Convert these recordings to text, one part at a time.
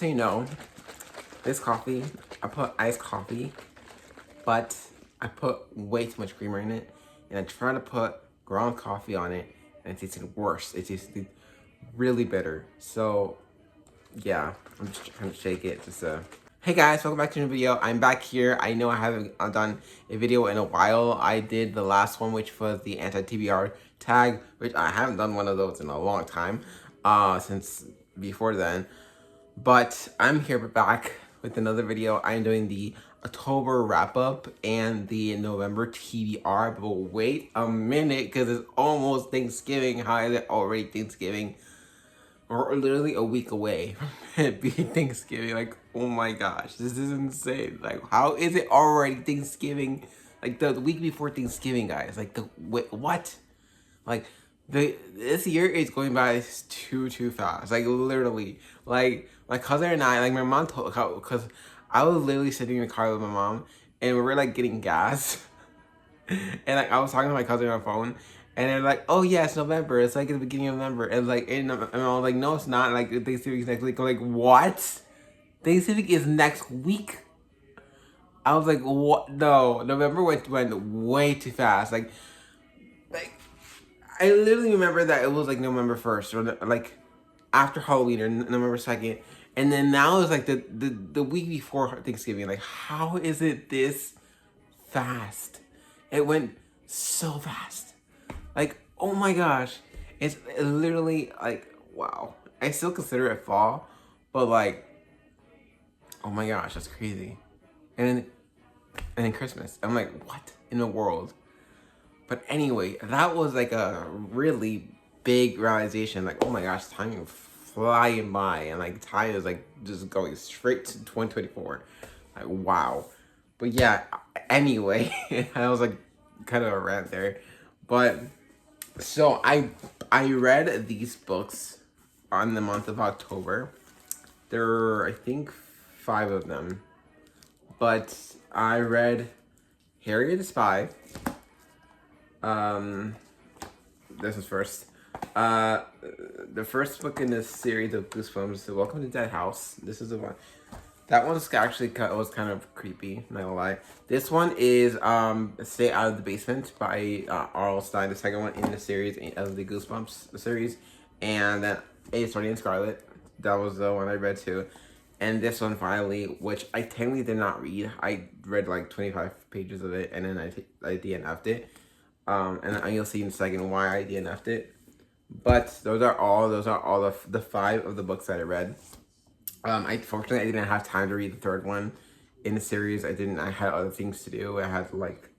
you know, this coffee, I put iced coffee, but I put way too much creamer in it, and I tried to put ground coffee on it, and it tasted worse. It tasted really bitter. So yeah, I'm just trying to shake it just Hey guys, welcome back to a new video. I'm back here. I know I haven't done a video in a while. I did the last one, which was the anti-TBR tag, which I haven't done one of those in a long time, since before then. But I'm here back with another video. I'm doing the October wrap-up and the November TBR. But wait a minute, because it's almost Thanksgiving. How is it already Thanksgiving? Or literally a week away from it being Thanksgiving. Like, oh my gosh, this is insane. Like, how is it already Thanksgiving? Like, the week before Thanksgiving, guys. Like, wait, what? Like, this year is going by too fast. Like, literally. Like, my cousin and I, like, my mom told, because I was literally sitting in the car with my mom, and we were, like, getting gas. And, like, I was talking to my cousin on the phone, and they're like, oh yeah, it's November. It's like at the beginning of November. And like, and I was like, no, it's not. Like, Thanksgiving is next week. I'm like, what? Thanksgiving is next week? I was like, what? No, November went way too fast. Like, I literally remember that it was like November 1st or like after Halloween or November 2nd. And then now it's like the week before Thanksgiving. Like, how is it this fast? It went so fast. Like, oh my gosh, it's literally like, wow. I still consider it fall, but like, oh my gosh, that's crazy. And then Christmas, I'm like, what in the world? But anyway, that was like a really big realization. Like, oh my gosh, time is flying by, and like time is like just going straight to 2024. Like, wow. But yeah, anyway, I was like kind of a rant there, but. So I read these books on the month of October. There are, I think, 5 of them. But I read Harry the Spy. This is first. The first book in this series of Goosebumps, Welcome to Dead House. This is the one. That one's actually was kind of creepy, not gonna lie. This one is Stay Out of the Basement by R.L. Stine, the second one in the series of the Goosebumps series. And then A Study in Scarlet, that was the one I read too. And this one finally, which I technically did not read. I read like 25 pages of it, and then I DNF'd it. And you'll see in a second why I DNF'd it. But those are all of the 5 of the books that I read. Fortunately, I didn't have time to read the third one in the series. I had other things to do. I had like,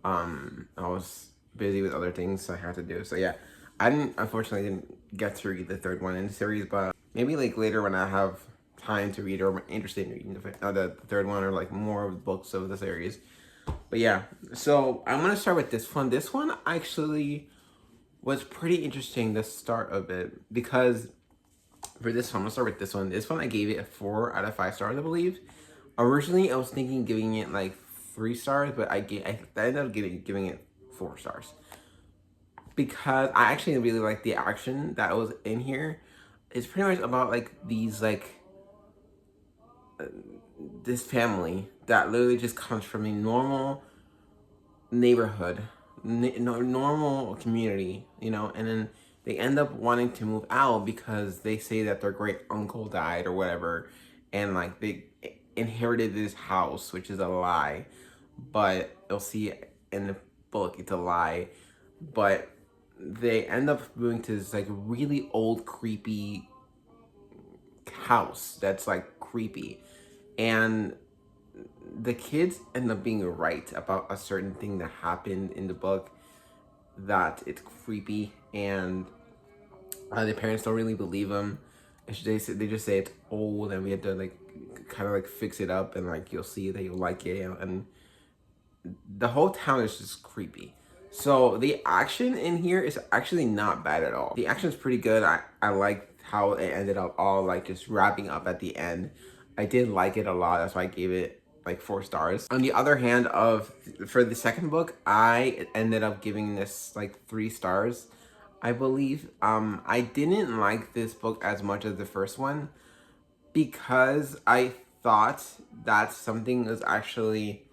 I was busy with other things, so I had to do. So yeah, unfortunately didn't get to read the third one in the series, but maybe like later when I have time to read or I'm interested in reading the third one or like more of the books of the series. But yeah, so I'm gonna start with this one. This one actually was pretty interesting, the start of it, because for this one, I'm gonna start with this one. This one I gave it a 4 out of 5 stars, I believe. Originally, I was thinking giving it like 3 stars, but I ended up giving it 4 stars. Because I actually really like the action that was in here. It's pretty much about like these like, this family that literally just comes from a normal neighborhood, normal community, you know, and then they end up wanting to move out because they say that their great uncle died or whatever, and like they inherited this house, which is a lie, but you'll see in the book it's a lie. But they end up moving to this like really old creepy house that's like creepy, and the kids end up being right about a certain thing that happened in the book, that it's creepy, and the parents don't really believe them. They just say it's old and we have to like kind of like fix it up, and like you'll see that you'll like it, and the whole town is just creepy. So the action in here is actually not bad at all. The action is pretty good. I like how it ended up all like just wrapping up at the end. I did like it a lot. That's why I gave it like 4 stars. On the other hand, for the second book, I ended up giving this like 3 stars, I believe. I didn't like this book as much as the first one because I thought that something was actually,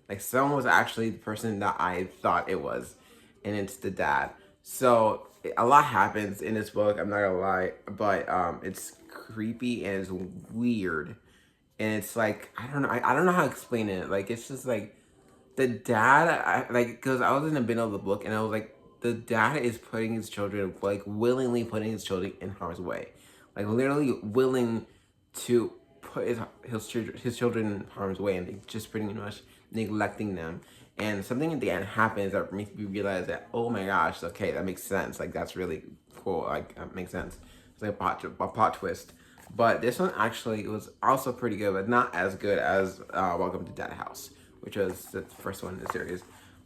like, someone was actually the person that I thought it was, and it's the dad. So a lot happens in this book, I'm not gonna lie, but it's creepy and it's weird, and it's like, I don't know, I don't know how to explain it. Like, it's just like the dad, like, because I was in the middle of the book and I was like, the dad is putting his children, like, willingly putting his children in harm's way, like, literally willing to put his children in harm's way, and they just pretty much neglecting them. And something at the end happens that makes me realize that, oh my gosh, okay, that makes sense. Like, that's really cool. Like, that makes sense. It's like a plot twist. But this one actually was also pretty good, but not as good as Welcome to Dead House, which was the first one in the series.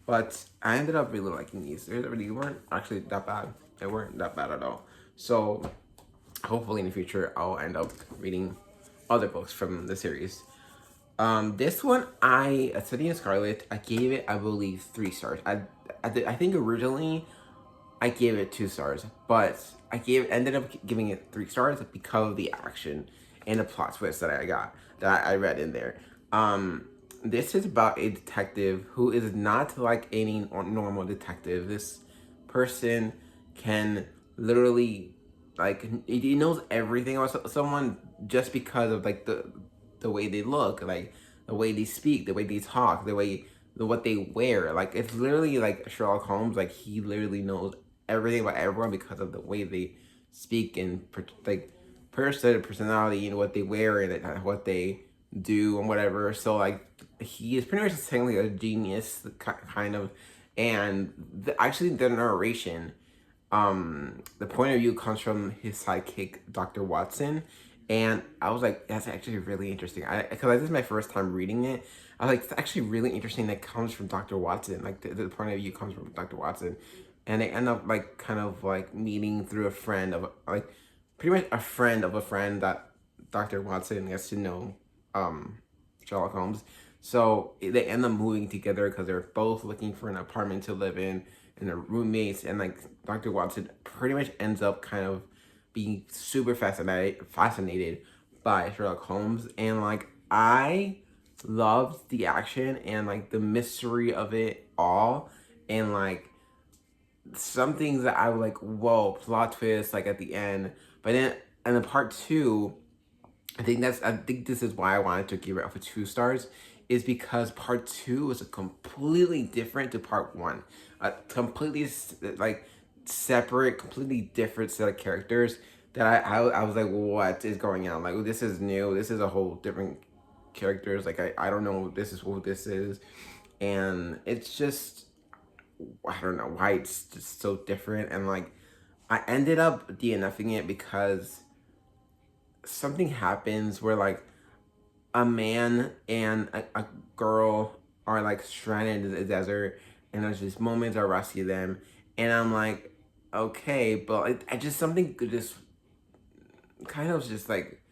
But I ended up really liking these. They really weren't actually that bad. They weren't that bad at all. So hopefully in the future, I'll end up reading other books from the series. This one, Study in Scarlet, I gave it, I believe, 3 stars. I think originally I gave it 2 stars, but ended up giving it 3 stars because of the action and the plot twist that I read in there. This is about a detective who is not like any normal detective. This person can literally, like, he knows everything about someone just because of, like, the way they look, like the way they speak, the way they talk, what they wear. Like, it's literally like Sherlock Holmes. Like, he literally knows everything about everyone because of the way they speak and, like, personality and what they wear and what they do and whatever. So, like, he is pretty much technically a genius, kind of. And actually the narration, the point of view comes from his sidekick, Dr. Watson. And I was like, that's actually really interesting. Because this is my first time reading it. I was like, it's actually really interesting that comes from Dr. Watson. Like, the point of view comes from Dr. Watson. And they end up, like, kind of, like, meeting through a friend of, like, pretty much a friend of a friend that Dr. Watson gets to know, Sherlock Holmes. So they end up moving together because they're both looking for an apartment to live in, and they're roommates. And, like, Dr. Watson pretty much ends up kind of being super fascinated by Sherlock Holmes. And, like, I loved the action and, like, the mystery of it all. And, like, some things that I was like, whoa, plot twist, like, at the end. But then, and the part 2, I think this is why I wanted to give it up for 2 stars, is because part 2 was a completely different to part 1. A completely, like, separate, completely different set of characters that I was like, what is going on? Like, this is new. This is a whole different characters. Like, I don't know, this is who this is. And it's just, I don't know why it's just so different. And, like, I ended up DNFing it because something happens where, like, a man and a girl are, like, stranded in the desert, and there's these moments I rescue them, and I'm like, okay, but I just, something just kind of just, like,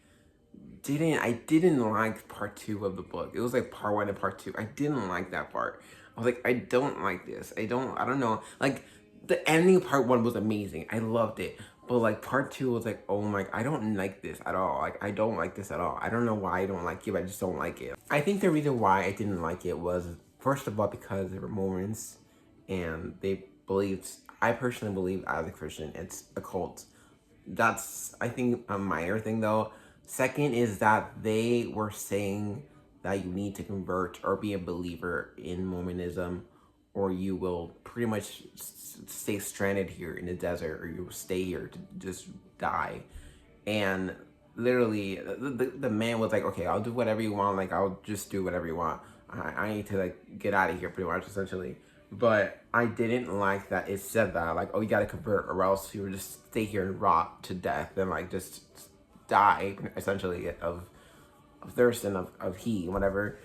I didn't like part 2 of the book. It was like part 1 and part 2. I didn't like that part. I was like, I don't like this. I don't know. Like, the ending of part 1 was amazing. I loved it. But, like, part 2 was like, oh my, I don't like this at all. Like, I don't like this at all. I don't know why I don't like it, but I just don't like it. I think the reason why I didn't like it was, first of all, because there were moments, and I personally believe, as a Christian, it's a cult. That's, I think, a minor thing, though. Second is that they were saying that you need to convert or be a believer in Mormonism, or you will pretty much stay stranded here in the desert, or you will stay here to just die. And literally, the man was like, okay, I'll do whatever you want. Like, I'll just do whatever you want. I need to, like, get out of here, pretty much, essentially. But I didn't like that it said that, like, oh, you gotta convert, or else you would just stay here and rot to death and, like, just die, essentially, of thirst and of heat, whatever.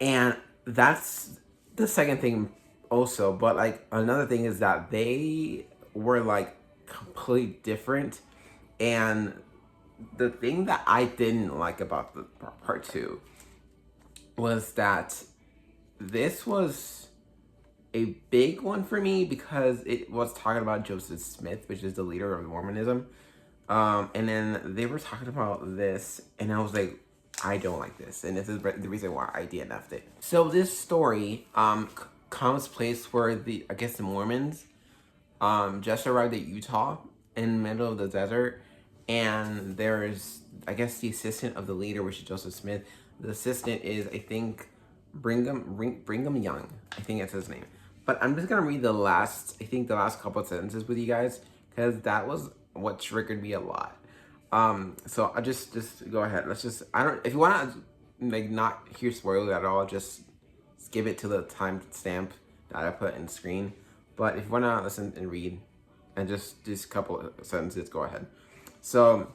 And that's the second thing also. But, like, another thing is that they were, like, completely different. And the thing that I didn't like about the part 2 was that this was a big one for me because it was talking about Joseph Smith, which is the leader of Mormonism. And then they were talking about this, and I was like, I don't like this, and this is the reason why I DNF'd it. So this story comes place where I guess the Mormons just arrived at Utah in the middle of the desert, and there's, I guess, the assistant of the leader, which is Joseph Smith. The assistant is, I think, Brigham Young. I think that's his name. But I'm just gonna read the last couple of sentences with you guys, because that was what triggered me a lot. So I'll just go ahead. If you wanna like not hear spoilers at all, just skip it to the timestamp that I put in the screen. But if you wanna listen and read, and just a couple of sentences, go ahead. So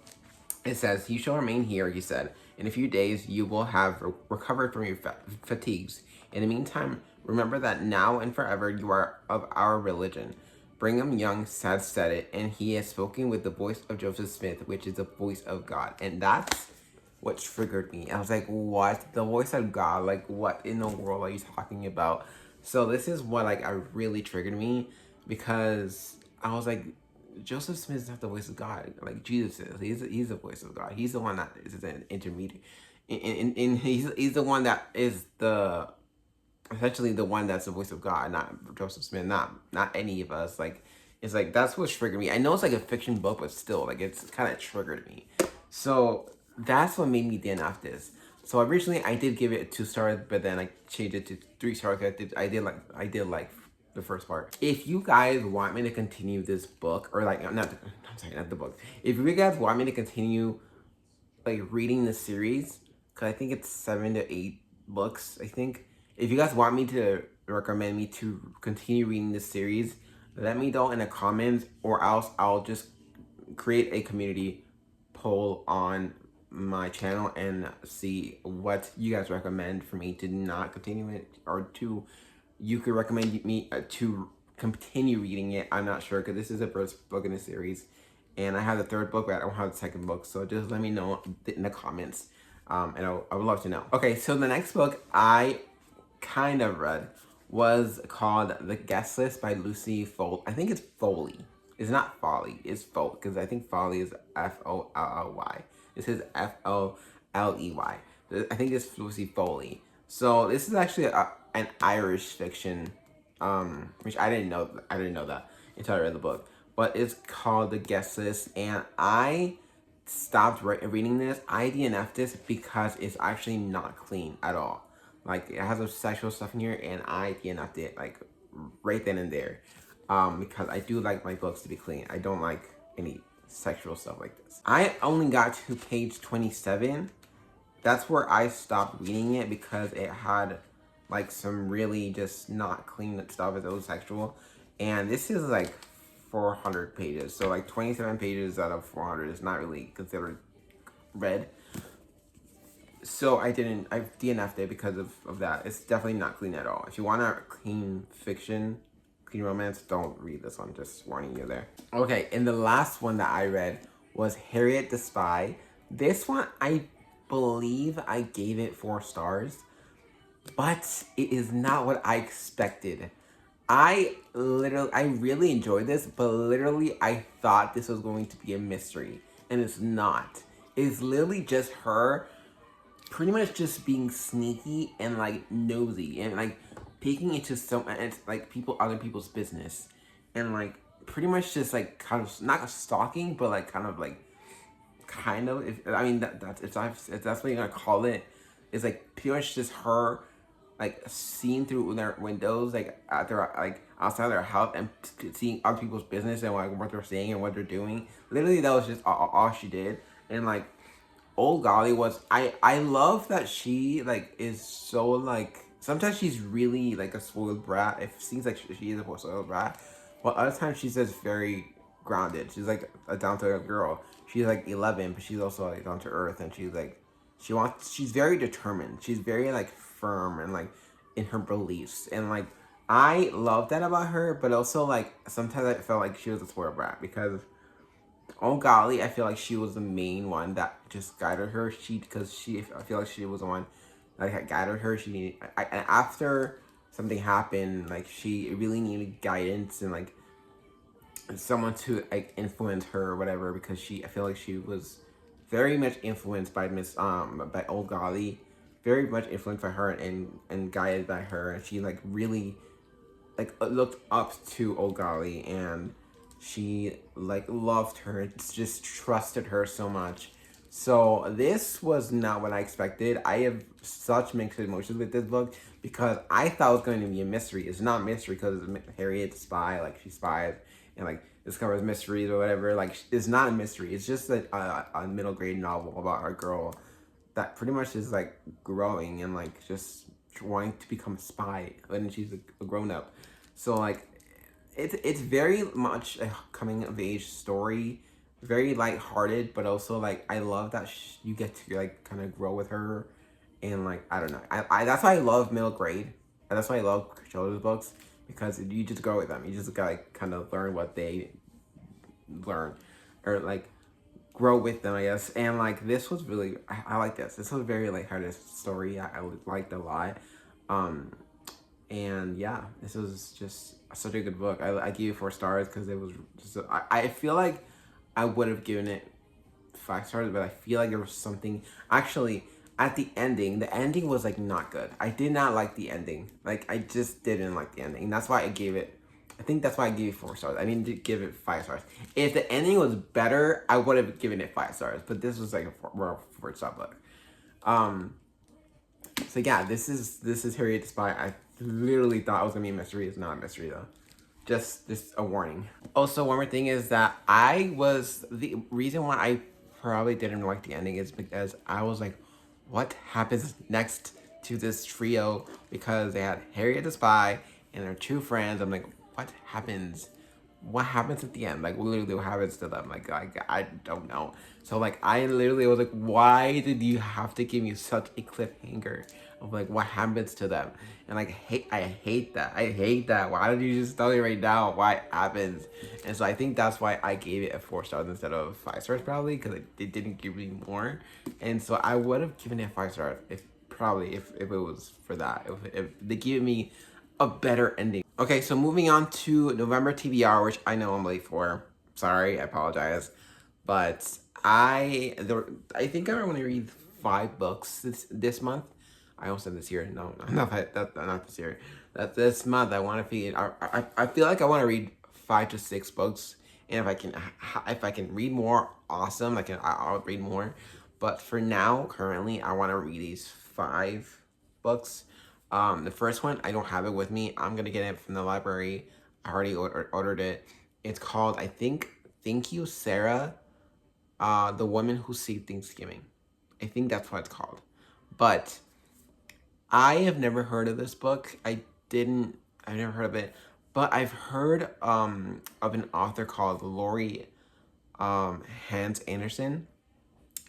it says, "You shall remain here," he said. "In a few days you will have recovered from your fatigues. In the meantime, remember that now and forever you are of our religion." Brigham Young said it, and he has spoken with the voice of Joseph Smith, which is the voice of God. And that's what triggered me. I was like, what? The voice of God? Like, what in the world are you talking about? So this is what like really triggered me, because I was like, Joseph Smith is not the voice of God. Like Jesus is. He's the voice of God. He's the one that is an intermediate. And he's the one that is essentially the one that's the voice of God, not Joseph Smith, not any of us. Like, it's like, that's what triggered me. I know it's like a fiction book, but still, like, it's kind of triggered me. So that's what made me DNF this. So originally I did give it 2 stars, but then I changed it to 3 stars. I did like the first part. If you guys want me to continue this book, or like not the book. If you guys want me to continue like reading the series, because I think it's 7 to 8 books, I think. If you guys want me to recommend me to continue reading this series, let me know in the comments, or else I'll just create a community poll on my channel and see what you guys recommend for me to not continue it, or you could recommend me to continue reading it. I'm not sure, because this is the first book in the series, and I have the 3rd book, but I don't have the 2nd book. So just let me know in the comments, and I would love to know. Okay, so the next book I kind of read was called The Guest List by Lucy Foley. I think it's Foley. It's not Foley. It's Foley, because I think Foley is Folly. This is Fley. I think it's Lucy Foley. So this is actually an Irish fiction, which I didn't know that until I read the book. But it's called The Guest List, and I stopped reading this. I DNF'd this because it's actually not clean at all. Like, it has some sexual stuff in here, and I DNF'd it like right then and there, because I do like my books to be clean. I don't like any sexual stuff like this. I only got to page 27. That's where I stopped reading it, because it had like some really just not clean stuff. It was sexual, and this is like 400 pages. So like 27 pages out of 400 is not really considered read. So I DNF'd it because of that. It's definitely not clean at all. If you want a clean fiction, clean romance, don't read this one. Just warning you there. Okay, and the last one that I read was Harriet the Spy. This one, I believe I gave it 4 stars, but it is not what I expected. I really enjoyed this, but literally I thought this was going to be a mystery, and it's not. It's literally just her pretty much just being sneaky and like nosy, and like peeking into like other people's business, and like pretty much just like kind of not stalking, but like kind of if that's what you're gonna call it. It's like pretty much just her like seeing through their windows, like outside their house, and seeing other people's business and like what they're saying and what they're doing. Literally, that was just all she did. And like, oh golly, I love that she like is so like, sometimes she's really like a spoiled brat. It seems like she is a spoiled brat, but other times she's just very grounded. She's like a down to earth girl. She's like 11, but she's also like down to earth, and she's like she's very determined. She's very like firm and like in her beliefs, and like I love that about her. But also like sometimes I felt like she was a spoiled brat, because oh golly, I feel like she was the main one that just guided her. I feel like she was the one that had guided her. And after something happened, like she really needed guidance, and like someone to like influence her or whatever, because I feel like she was very much influenced by by Old Golly, very much influenced by her and guided by her, and she like really like looked up to Old Golly, and she like loved her, just trusted her so much. So this was not what I expected. I have such mixed emotions with this book because I thought it was going to be a mystery. It's not a mystery because Harriet the spy, like she spies and like discovers mysteries or whatever. Like it's not a mystery. It's just a middle grade novel about a girl that pretty much is like growing and like just wanting to become a spy when she's a grown up. So like it's very much a coming of age story, very lighthearted, but also like I love that you get to like kind of grow with her, and like I don't know, I that's why I love middle grade, and that's why I love children's books, because you just grow with them. You just gotta like, kind of learn what they learn, or like grow with them, I guess. And like this was really, I like this. This was a very lighthearted story. I liked it a lot. And yeah, this was just such a good book. I gave it 4 stars because it was just, I feel like I would have given it 5 stars, but I feel like there was something, actually, at the ending was like not good. I did not like the ending. Like I just didn't like the ending. And that's why I gave it, I think that's why I gave it 4 stars. I didn't give it 5 stars. If the ending was better, I would have given it 5 stars. But this was like a 4-star book. So yeah, this is Harriet the Spy. I literally thought it was gonna be a mystery. It's not a mystery though. Just a warning. Also, one more thing is that the reason why I probably didn't like the ending is because I was like, what happens next to this trio? Because they had Harriet the Spy and their 2 friends. I'm like, what happens? What happens at the end? Like literally what happens to them? Like I don't know. So like I literally was like, why did you have to give me such a cliffhanger of like what happens to them? And like I hate that. I hate that. Why did you just tell me right now why it happens? And so I think that's why I gave it a 4 stars instead of 5 stars, probably, because it didn't give me more. And so I would have given it 5 stars if it was for that. If they gave me a better ending. Okay, so moving on to November TBR, which I know I'm late for. Sorry, I apologize. But I think I want to read 5 books this month. I almost said this year. No, not this year. That this month I want to read. I feel like I want to read 5 to 6 books, and if I can read more, awesome. I'll read more. But for now, currently, I want to read these 5 books. The first one, I don't have it with me. I'm gonna get it from the library. I already ordered it. It's called, I think, Thank You, Sarah, The Woman Who Saved Thanksgiving. I think that's what it's called. But I have never heard of this book. I've never heard of it. But I've heard of an author called Lori Hans Anderson.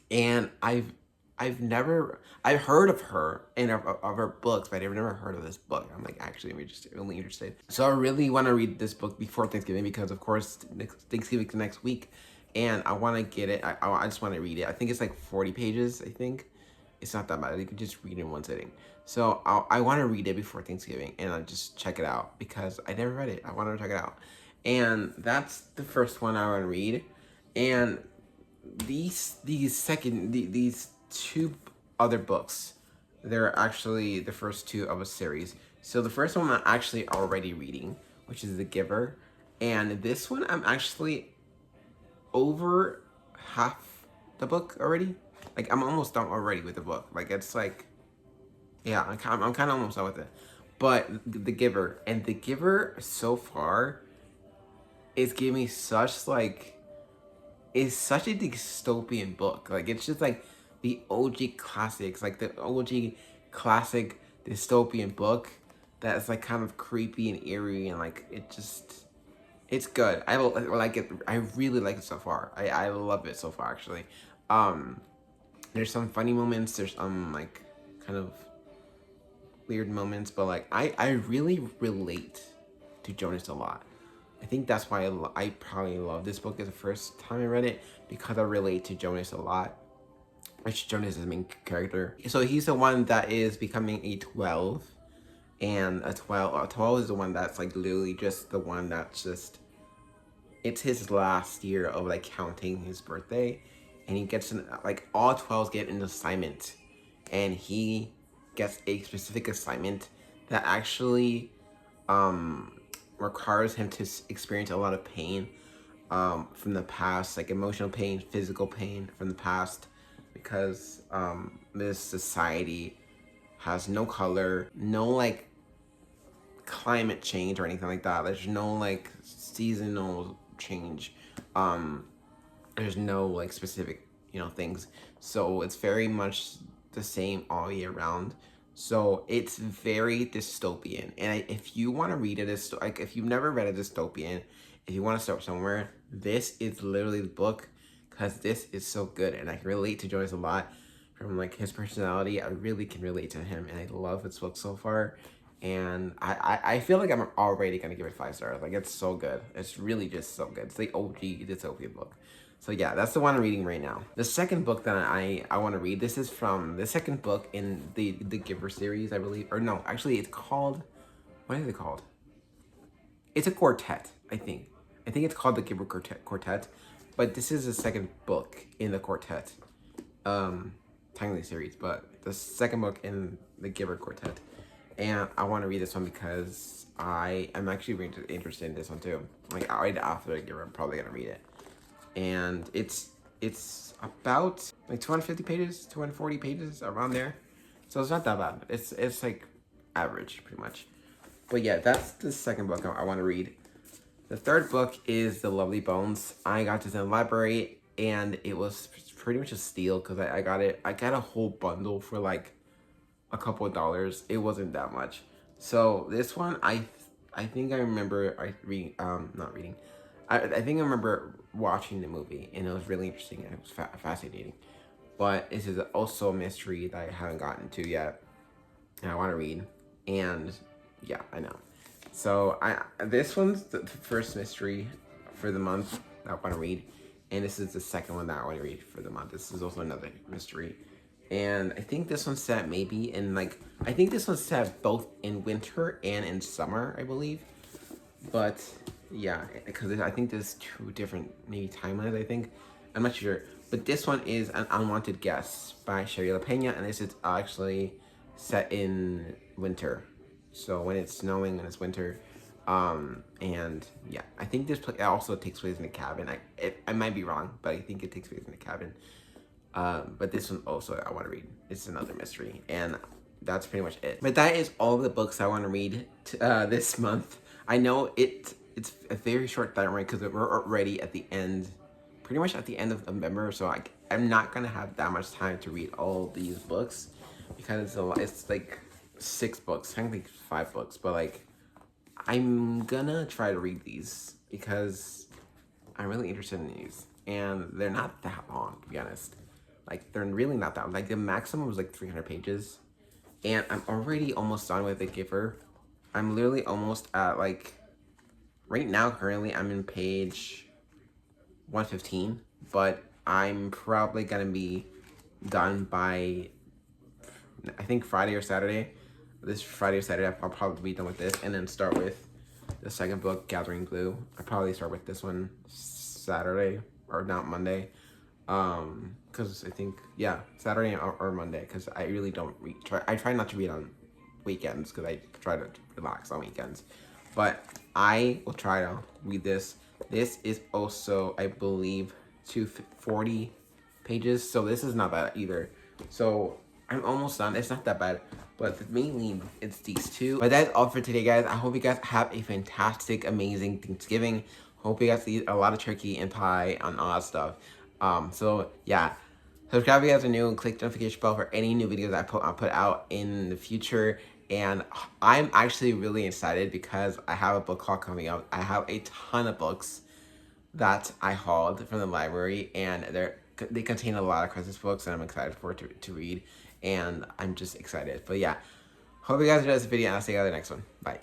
And I've heard of her and of her books, but I've never heard of this book. I'm like actually really interested. So I really want to read this book before Thanksgiving because of course Thanksgiving's next week, and I want to get it. I just want to read it. I think it's like 40 pages. I think it's not that bad. You can just read it in one sitting. So I want to read it before Thanksgiving, and I'll just check it out because I never read it. I want to check it out, and that's the first one I want to read, and these 2 other books, they're actually the first 2 of a series. So the first one I'm actually already reading, which is The Giver, and this one I'm actually over half the book already. Like I'm almost done already with the book. Like it's like, yeah, I'm kind of almost done with it. But The Giver so far is giving me such like, is such a dystopian book. Like it's just like the OG classics, like the OG classic dystopian book that's like kind of creepy and eerie, and like it's good. I like it. I really like it so far. I love it so far actually. There's some funny moments. There's like kind of weird moments, but like I really relate to Jonas a lot. I think that's why I probably love this book as the first time I read it, because I relate to Jonas a lot, which Jonas is the main character. So he's the one that is becoming a 12, and a 12 is the one that's like literally just the one that's just it's his last year of like counting his birthday, and he gets like all 12s get an assignment, and he gets a specific assignment that actually requires him to experience a lot of pain from the past, like emotional pain, physical pain from the past, because this society has no color, no like climate change or anything like that. There's no like seasonal change. There's no like specific, you know, things. So it's very much the same all year round. So it's very dystopian. And if you want to read it, like if you've never read a dystopian, if you want to start somewhere, this is literally the book, because this is so good, and I can relate to Joyce a lot from like his personality. I really can relate to him, and I love this book so far. And I feel like I'm already gonna give it 5 stars. Like, it's so good. It's really just so good. It's the OG dystopian book. So yeah, that's the one I'm reading right now. The second book that I want to read, this is from the second book in the Giver series, I believe. Or no, actually it's called, what is it called? It's a quartet, I think. I think it's called the Giver Quartet. But this is the second book in the quartet. Technically series, but the second book in the Giver Quartet. And I want to read this one because I am actually really interested in this one too. Like, right after the Giver, I'm probably gonna read it. And it's about like 250 pages, 240 pages, around there. So it's not that bad. It's like average, pretty much. But yeah, that's the second book I want to read. The third book is The Lovely Bones. I got this in the library, and it was pretty much a steal because I got a whole bundle for like a couple of dollars. It wasn't that much. So this one, I think I remember I think I remember watching the movie, and it was really interesting, and it was fascinating. But this is also a mystery that I haven't gotten to yet, and I want to read. And yeah, I know. So this one's the first mystery for the month that I want to read, and this is the second one that I want to read for the month. This is also another mystery. And I think this one's set maybe in like, I think this one's set both in winter and in summer, I believe. But yeah, because I think there's 2 different maybe timelines, I think. I'm not sure. But this one is An Unwanted Guest by Sherlock Holmes, and this is actually set in winter. So when it's snowing and it's winter. And yeah, I think this also takes place in a cabin. I might be wrong, but I think it takes place in a cabin. But this one also I want to read. It's another mystery, and that's pretty much it. But that is all the books I want to read this month. I know it's a very short timeline because we're already at the end, pretty much at the end of November. So I'm not gonna have that much time to read all these books because it's like 6 books, technically 5 books, but like I'm gonna try to read these because I'm really interested in these, and they're not that long, to be honest. Like, they're really not that long. Like, the maximum was like 300 pages, and I'm already almost done with The Giver. I'm literally almost at like, right now currently I'm in page 115, but I'm probably gonna be done by, I think, Friday or Saturday. This Friday or Saturday I'll probably be done with this, and then start with the second book, Gathering Blue. I'll probably start with this one Saturday, or not Monday. Because I think, yeah, Saturday or Monday, because I really don't I try not to read on weekends, because I try to relax on weekends. But I will try to read this. This is also, I believe, 240 pages, so this is not bad either. So I'm almost done. It's not that bad, but mainly it's these 2. But that's all for today, guys. I hope you guys have a fantastic, amazing Thanksgiving. Hope you guys eat a lot of turkey and pie and all that stuff. So yeah, subscribe if you guys are new, and click the notification bell for any new videos I put out in the future. And I'm actually really excited because I have a book haul coming up. I have a ton of books that I hauled from the library, and they contain a lot of Christmas books, and I'm excited for it to read, and I'm just excited. But yeah, hope you guys enjoyed this video, and I'll see you guys in the next one. Bye.